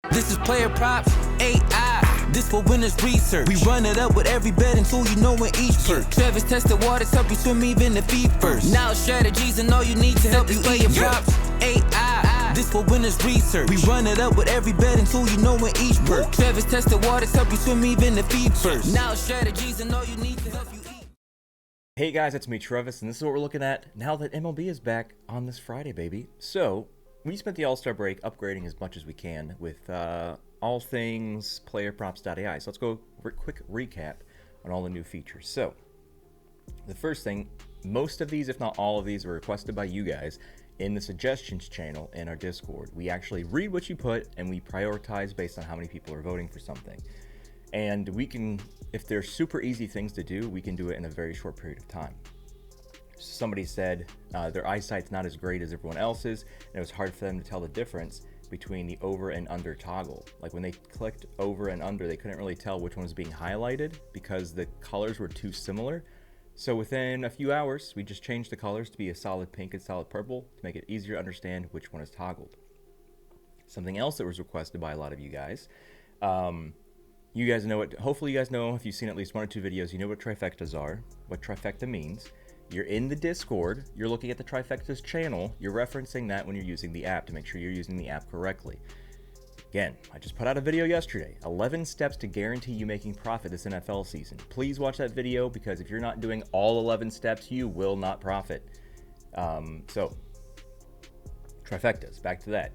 This is PlayerProps.ai. This for winners research. We run it up with every betting tool you know in each perk. Trevor's tested waters help you swim even the feet first. Now strategies and all you need to help you PlayerProps.ai. This for winners research. We run it up with every betting tool you know in each perk. Trevor's tested waters help you swim even the feet first. Now strategies and all you need to help you eat. Hey guys, it's me Travis, and this is what we're looking at now that MLB is back on this Friday, baby. So we spent the All-Star break upgrading as much as we can with all things PlayerProps.ai. So let's go quick recap on all the new features. So the first thing, most of these, if not all of these, were requested by you guys in the suggestions channel in our Discord. We actually read what you put and we prioritize based on how many people are voting for something. And we can, if they're super easy things to do, we can do it in a very short period of time. Somebody said their eyesight's not as great as everyone else's, and it was hard for them to tell the difference between the over and under toggle. Like when they clicked over and under, they couldn't really tell which one was being highlighted because the colors were too similar. So within a few hours, we just changed the colors to be a solid pink and solid purple to make it easier to understand which one is toggled. Something else that was requested by a lot of you guys. You guys know what, hopefully you guys know, if you've seen at least one or two videos, you know what trifectas are, what trifecta means. You're in the Discord, you're looking at the Trifecta's channel, you're referencing that when you're using the app to make sure you're using the app correctly. Again, I just put out a video yesterday, 11 steps to guarantee you making profit this NFL season. Please watch that video because if you're not doing all 11 steps, you will not profit. So, trifectas, back to that.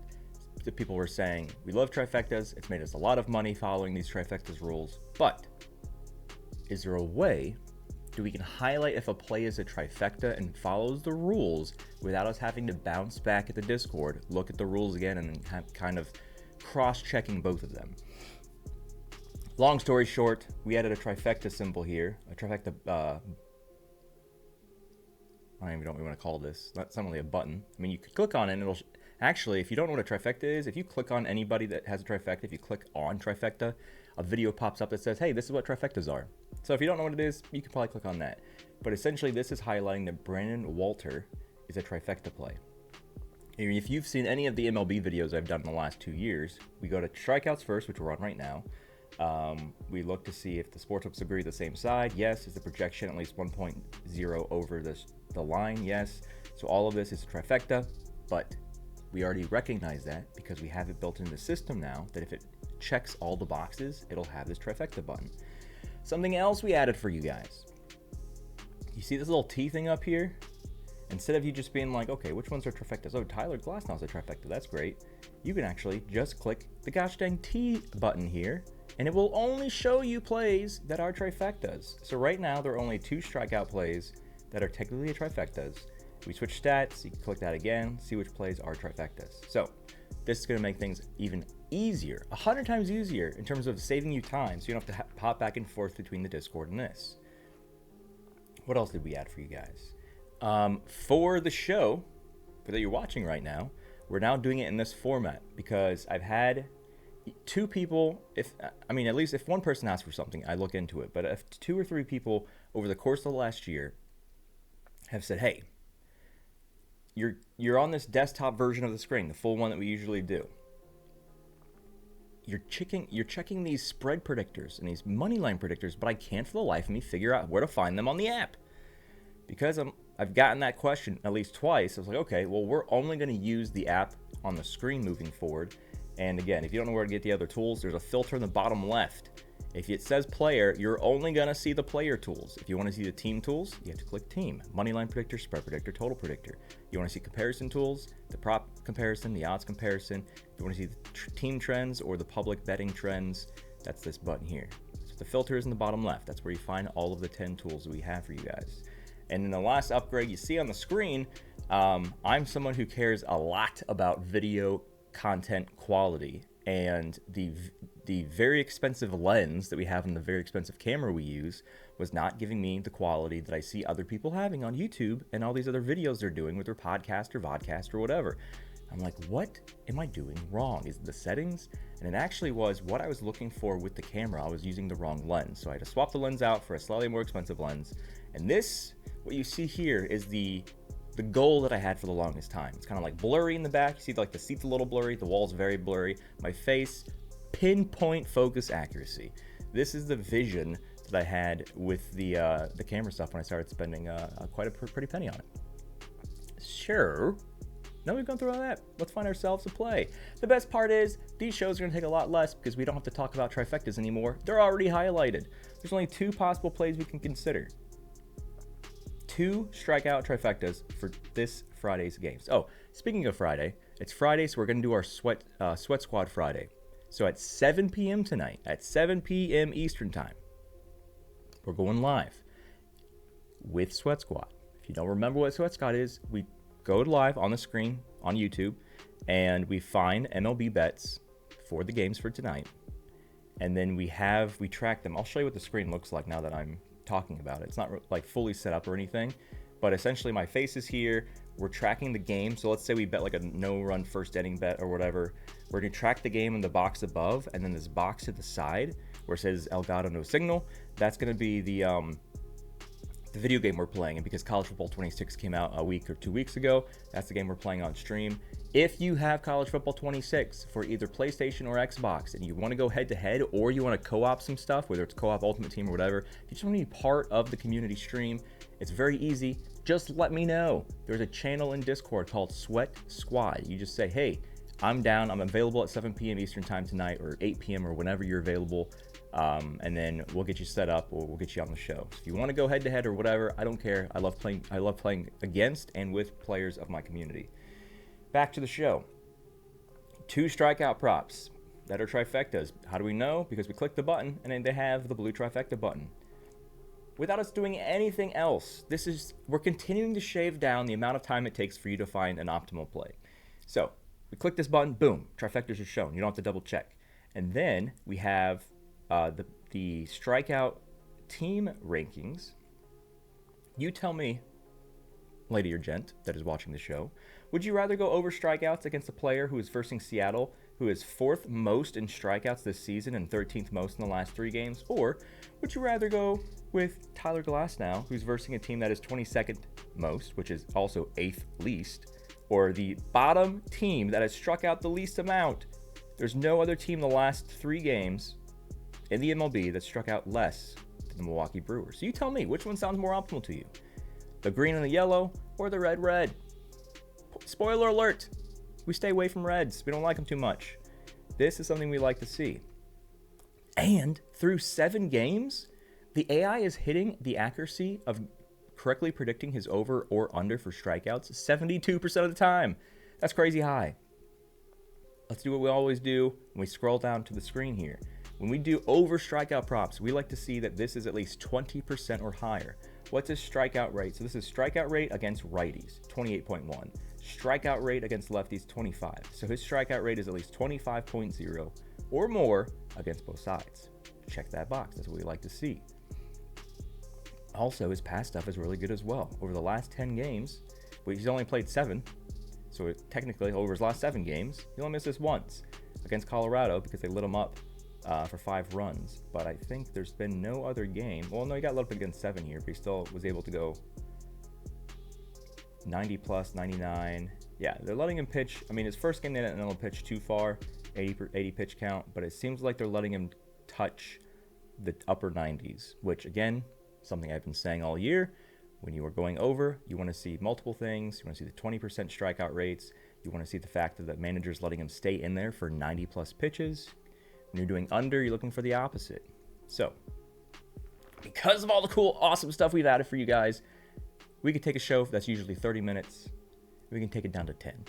The people were saying, we love trifectas, it's made us a lot of money following these trifectas rules, but is there a way we can highlight if a play is a trifecta and follows the rules without us having to bounce back at the Discord, look at the rules again, and then kind of cross-checking both of them? Long story short, we added a trifecta symbol here, a trifecta, I don't even know what we want to call this. That's not really a button. I mean, you could click on it and it'll, actually, if you don't know what a trifecta is, if you click on anybody that has a trifecta, if you click on trifecta, a video pops up that says, hey, this is what trifectas are. So if you don't know what it is, you can probably click on that. But essentially, this is highlighting that Brandon Walter is a trifecta play. And if you've seen any of the MLB videos I've done in the last 2 years, we go to strikeouts first, which we're on right now. We look to see if the sportsbooks agree with the same side. Yes. Is the projection at least 1.0 over the line? Yes. So all of this is a trifecta, but we already recognize that because we have it built into the system now that if it checks all the boxes, it'll have this trifecta button. Something else we added for you guys. You see this little T thing up here? Instead of you just being like, okay, which ones are trifectas? Oh, Tyler Glasnow's a trifecta, that's great. You can actually just click the gosh dang T button here, and it will only show you plays that are trifectas. So right now, there are only 2 strikeout plays that are technically trifectas. We switch stats, you can click that again, see which plays are trifectas. So this is gonna make things even easier, 100 times easier in terms of saving you time, so you don't have to hop back and forth between the Discord and this. What else did we add for you guys? For the show that you're watching right now, we're now doing it in this format because I've had 2 people, at least if one person asks for something, I look into it, but if 2 or 3 people over the course of the last year have said, hey, you're on this desktop version of the screen, the full one that we usually do. You're checking these spread predictors and these Moneyline predictors, but I can't for the life of me figure out where to find them on the app. Because I've gotten that question at least twice. I was like, okay, well, we're only going to use the app on the screen moving forward. And again, if you don't know where to get the other tools, there's a filter in the bottom left. If it says player, you're only going to see the player tools. If you want to see the team tools, you have to click team. Moneyline predictor, spread predictor, total predictor. You want to see comparison tools, the prop comparison, the odds comparison. If you want to see the team trends or the public betting trends, that's this button here. So the filter is in the bottom left. That's where you find all of the 10 tools that we have for you guys. And in the last upgrade you see on the screen, I'm someone who cares a lot about video content quality, and the very expensive lens that we have and the very expensive camera we use was not giving me the quality that I see other people having on YouTube and all these other videos they're doing with their podcast or vodcast or whatever. I'm like, what am I doing wrong? Is it the settings? And it actually was what I was looking for with the camera. I was using the wrong lens. So I had to swap the lens out for a slightly more expensive lens. And this, what you see here is the the goal that I had for the longest time. It's kind of like blurry in the back. You see like the seat's a little blurry, the wall's very blurry. My face, pinpoint focus accuracy. This is the vision that I had with the camera stuff when I started spending quite a pretty penny on it. Sure. Now we've gone through all that. Let's find ourselves a play. The best part is these shows are going to take a lot less because we don't have to talk about trifectas anymore. They're already highlighted. There's only 2 possible plays we can consider. 2 strikeout trifectas for this Friday's games. Oh, speaking of Friday, it's Friday, so we're going to do our Sweat Squad Friday. So at 7 p.m. tonight, at 7 p.m. Eastern Time, we're going live with Sweat Squad. If you don't remember what Sweat Squad is, we go live on the screen on YouTube, and we find MLB bets for the games for tonight, and then we track them. I'll show you what the screen looks like now that I'm talking about it. It's not like fully set up or anything, but essentially my face is here. We're tracking the game. So let's say we bet like a no-run first inning bet or whatever. We're gonna track the game in the box above, and then this box to the side where it says Elgato no signal. That's gonna be the video game we're playing, and because College Football 26 came out a week or 2 weeks ago, that's the game we're playing on stream. If you have College Football 26 for either PlayStation or Xbox, and you want to go head-to-head, or you want to co-op some stuff, whether it's co-op Ultimate Team or whatever, if you just want to be part of the community stream, it's very easy. Just let me know. There's a channel in Discord called Sweat Squad. You just say, hey, I'm down, I'm available at 7 p.m. Eastern Time tonight, or 8 p.m. or whenever you're available. And then we'll get you set up, or we'll get you on the show. So if you want to go head to head or whatever, I don't care. I love playing against and with players of my community. Back to the show. 2 strikeout props that are trifectas. How do we know? Because we click the button and then they have the blue trifecta button. Without us doing anything else, we're continuing to shave down the amount of time it takes for you to find an optimal play. So we click this button, boom, trifectas are shown. You don't have to double check. And then we have the strikeout team rankings. You tell me, lady or gent that is watching the show, would you rather go over strikeouts against a player who is versing Seattle, who is 4th most in strikeouts this season and 13th most in the last 3 games? Or would you rather go with Tyler Glasnow, who's versing a team that is 22nd most, which is also 8th least, or the bottom team that has struck out the least amount? There's no other team in the last 3 games in the MLB that struck out less than the Milwaukee Brewers. So you tell me, which one sounds more optimal to you? The green and the yellow, or the red? Spoiler alert, we stay away from reds. We don't like them too much. This is something we like to see. And through 7 games, the AI is hitting the accuracy of correctly predicting his over or under for strikeouts 72% of the time. That's crazy high. Let's do what we always do when we scroll down to the screen here. When we do over strikeout props, we like to see that this is at least 20% or higher. What's his strikeout rate? So this is strikeout rate against righties, 28.1. Strikeout rate against lefties, 25. So his strikeout rate is at least 25.0 or more against both sides. Check that box. That's what we like to see. Also, his pass stuff is really good as well. Over the last 10 games, he's only played 7. So technically, over his last 7 games, he only missed this once against Colorado because they lit him up for 5 runs. But I think there's been no other game. Well, no, he got lit up against 7 here, but he still was able to go 90 plus, 99. Yeah, they're letting him pitch. I mean, his first game they didn't let him pitch too far, 80 pitch count, but it seems like they're letting him touch the upper 90s, which again, something I've been saying all year. When you are going over, you want to see multiple things. You want to see the 20% strikeout rates. You want to see the fact that the manager's letting him stay in there for 90 plus pitches. When you're doing under, you're looking for the opposite. So, because of all the cool, awesome stuff we've added for you guys, we could take a show that's usually 30 minutes. We can take it down to 10.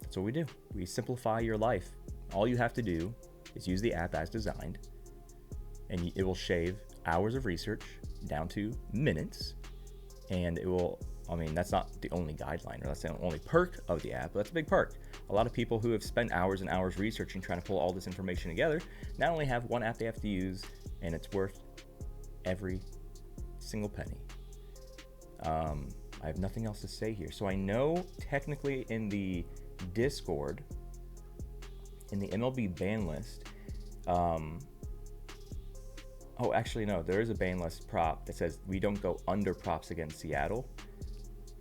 That's what we do. We simplify your life. All you have to do is use the app as designed, and it will shave hours of research down to minutes. And it will, I mean, that's not the only guideline, or that's the only perk of the app, but that's a big perk. A lot of people who have spent hours and hours researching, trying to pull all this information together, not only have one app they have to use, and it's worth every single penny. I have nothing else to say here. So I know technically in the Discord, in the MLB ban list, oh, actually no, there is a ban list prop that says we don't go under props against Seattle.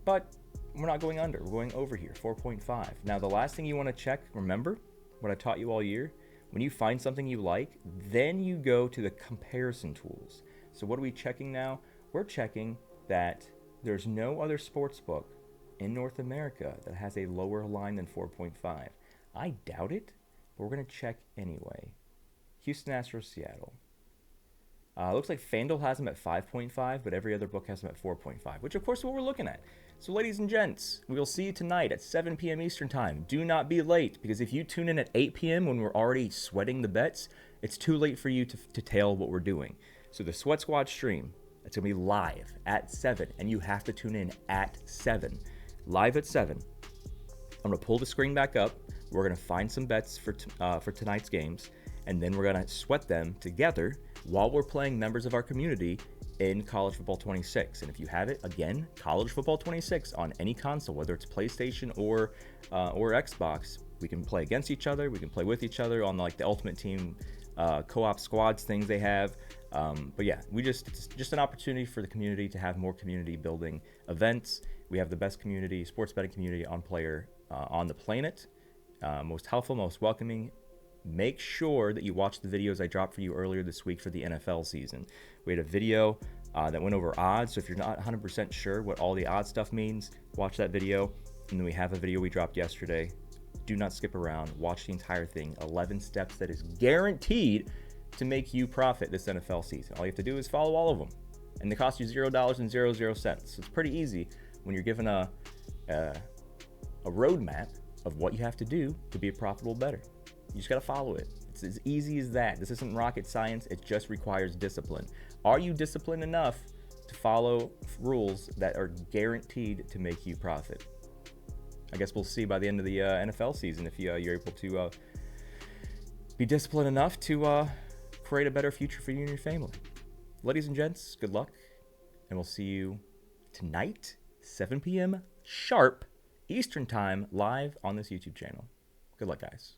but we're not going under. We're going over here, 4.5. Now, the last thing you want to check, remember what I taught you all year? When you find something you like, then you go to the comparison tools. So what are we checking now? We're checking that there's no other sports book in North America that has a lower line than 4.5. I doubt it, but we're going to check anyway. Houston Astros, Seattle. Looks like FanDuel has them at 5.5, but every other book has them at 4.5, which of course is what we're looking at. So ladies and gents, we will see you tonight at 7 p.m. Eastern Time. Do not be late, because if you tune in at 8 p.m. when we're already sweating the bets, it's too late for you to tail what we're doing. So the Sweat Squad stream, it's going to be live at 7, and you have to tune in at 7. Live at 7. I'm going to pull the screen back up. We're going to find some bets for tonight's games, and then we're going to sweat them together while we're playing members of our community in College Football 26. And if you have it, again, College Football 26 on any console, whether it's PlayStation or Xbox, we can play against each other. We can play with each other on like the Ultimate Team co-op squads things they have. But yeah, it's just an opportunity for the community to have more community building events. We have the best community, sports betting community on the planet. Most helpful, most welcoming. Make sure that you watch the videos I dropped for you earlier this week for the NFL season. We had a video that went over odds, so if you're not 100% sure what all the odds stuff means, watch that video. And then we have a video we dropped yesterday. Do not skip around. Watch the entire thing. 11 steps that is guaranteed to make you profit this NFL season. All you have to do is follow all of them. And they cost you $0.00. So it's pretty easy when you're given a roadmap of what you have to do to be a profitable bettor. You just got to follow it. It's as easy as that. This isn't rocket science. It just requires discipline. Are you disciplined enough to follow rules that are guaranteed to make you profit? I guess we'll see by the end of the NFL season if you're able to be disciplined enough to create a better future for you and your family. Ladies and gents, good luck, and we'll see you tonight, 7 p.m. sharp Eastern Time, live on this YouTube channel. Good luck, guys.